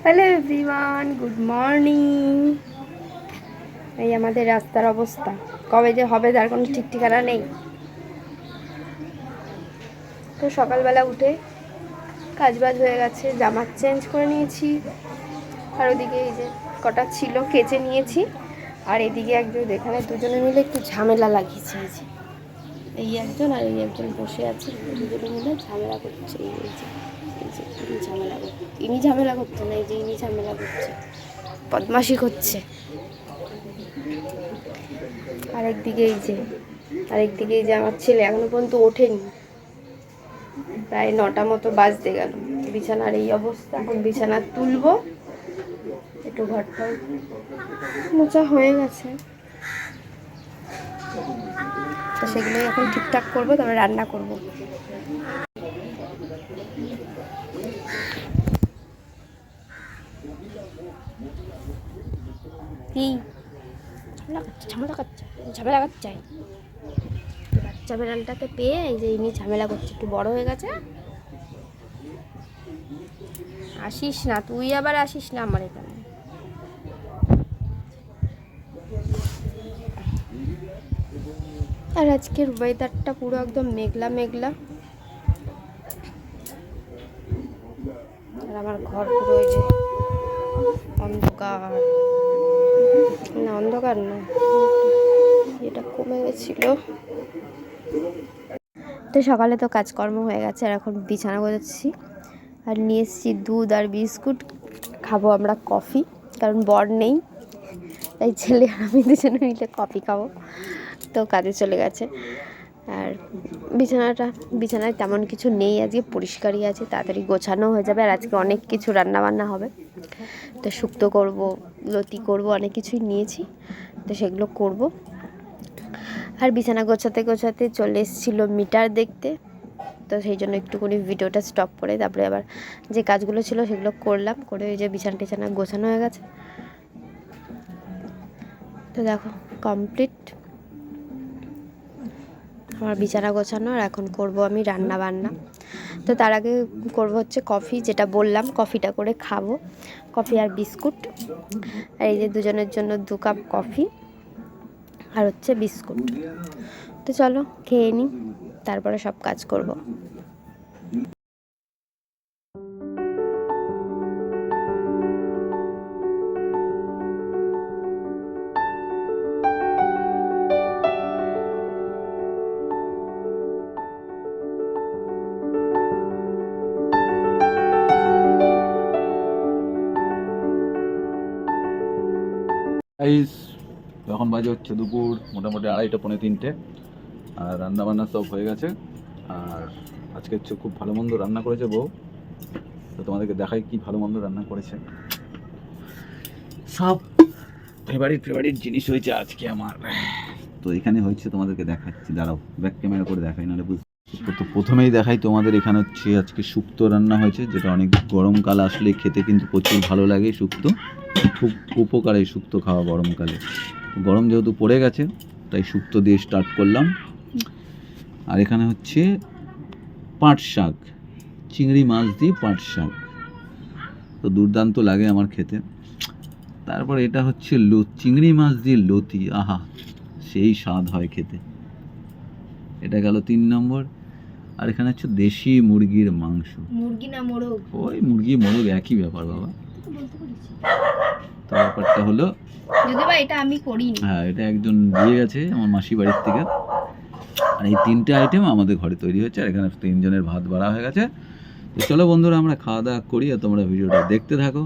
Hello everyone, good morning. এই আমাদের রাস্তার অবস্থা, কবে যে হবে তার কোনো ঠিক ঠিকানা নেই। তো সকালবেলা উঠে কাজবাজ হয়ে গেছে, জামা চেঞ্জ করে নিয়েছি, আর ওদিকে এই যে কটা ছিল কেচে নিয়েছি, আর এদিকে একজন এখানে দুজনে মিলে একটু ঝামেলা লাগিয়েছে। এই একজন আর এই একজন বসে আছে, দুজনে মিলে ঝামেলা করছে। ইনি ঝামেলা করছে, ইনি ঝামেলা করছে না, এই যে ইনি ঝামেলা করছে, বদমাশি করছে। আরেকদিকে এই যে আমার ছেলে এখনো পর্যন্ত ওঠেনি, প্রায় 9টা মতো বাজতে গেল। বিছানার এই অবস্থা, এখন বিছানা তুলবো, একটু ঘরটাও মোছা হয়ে গেছে, তো সেগুলোই এখন ঠিকঠাক করবো, তারপরে রান্না করবো। কি ঝামেলা করছে বাচ্চা বেড়ালটাকে পেয়ে এই যে ইনি ঝামেলা করছে, একটু বড় হয়ে গেছে। আসিস না, তুই আবার আসিস না আমার এখানে। আর আজকের ওয়েদারটা পুরো একদম মেঘলা মেঘলা, আর আমার ঘর পুরো ওই যে অন্ধকার, না অন্ধকার না, এটা কমে গেছিল। তো সকালে তো কাজকর্ম হয়ে গেছে, আর এখন বিছানা গোছাচ্ছি, আর নিয়ে এসেছি দুধ আর বিস্কুট, খাবো আমরা কফি, কারণ বর নেই, তাই ছেলে আর আমি দুজনে মিলে কফি খাবো। তো কাজে চলে গেছে। আর বিছানায় তেমন কিছু নেই, আজকে পরিষ্কারই আছে, তাড়াতাড়ি গোছানো হয়ে যাবে। আর আজকে অনেক কিছু রান্নাবান্না হবে, তো শুক্তো করব, লতি করব, অনেক কিছুই নিয়েছি, তো সেগুলো করব। আর বিছানা গোছাতে চলে এসেছিলো মিটার দেখতে, তো সেই জন্য একটুখানি ভিডিওটা স্টপ করে তারপরে আবার যে কাজগুলো ছিল সেগুলো করলাম, করে ওই যে বিছানা গোছানো হয়ে গেছে। তো দেখো কমপ্লিট আমার বিছানা গোছানো, আর এখন করব আমি রান্না বান্না। তো তার আগে করব হচ্ছে কফি, যেটা বললাম কফিটা করে খাবো, কফি আর বিস্কুট। আর এই যে দুজনের জন্য 2 কাপ কফি আর হচ্ছে বিস্কুট। তো চলো খেয়ে নিই, তারপরে সব কাজ করব। এখন বাজে হচ্ছে দুপুর মোটামুটি 2:30 পৌনে 3টে, আর রান্না বান্না সব হয়ে গেছে। আর আজকে হচ্ছে খুব ভালো মন্দ রান্না করেছে বউ, তো তোমাদেরকে দেখাই কি ভালো মন্দ রান্না করেছে। সব ফেভারিট জিনিস হয়েছে আজকে আমার। তো এখানে হয়েছে, তোমাদেরকে দেখাচ্ছি, দাঁড়াও ব্যাক ক্যামেরা করে দেখাই, নাহলে তো প্রথমেই দেখাই তোমাদের। এখানে হচ্ছে আজকে শুক্তো রান্না হয়েছে, যেটা অনেক গরমকাল আসলে খেতে কিন্তু প্রচুর ভালো লাগে। শুক্তো খুব উপকার, এই শুক্তো খাওয়া গরমকালে। গরম যেহেতু পড়ে গেছে, তাই শুক্তো দিয়ে স্টার্ট করলাম। আর এখানে হচ্ছে পাট শাক, চিংড়ি মাছ দিয়ে পাট শাক, তো দুর্দান্ত লাগে আমার খেতে। তারপর এটা হচ্ছে চিংড়ি মাছ দিয়ে লতি, আহা সেই স্বাদ হয় খেতে। এটা গেল 3 নম্বর। আর এখানে হচ্ছে দেশি মুরগির মাংস, মুরগি না মোরগ, ওই মুরগি মোরগ একই ব্যাপার বাবা। তো ব্যাপারটা হলো, যদি বা এটা আমি করি, হ্যাঁ এটা একজন দিয়ে গেছে আমার মাসি বাড়ির থেকে। আর এই 3টে আইটেম আমাদের ঘরে তৈরি হচ্ছে, আর এখানে 3 জনের ভাত বাড়া হয়ে গেছে। তো চলো বন্ধুরা আমরা খাওয়া দাওয়া করি, আর তোমরা ভিডিওটা দেখতে থাকো।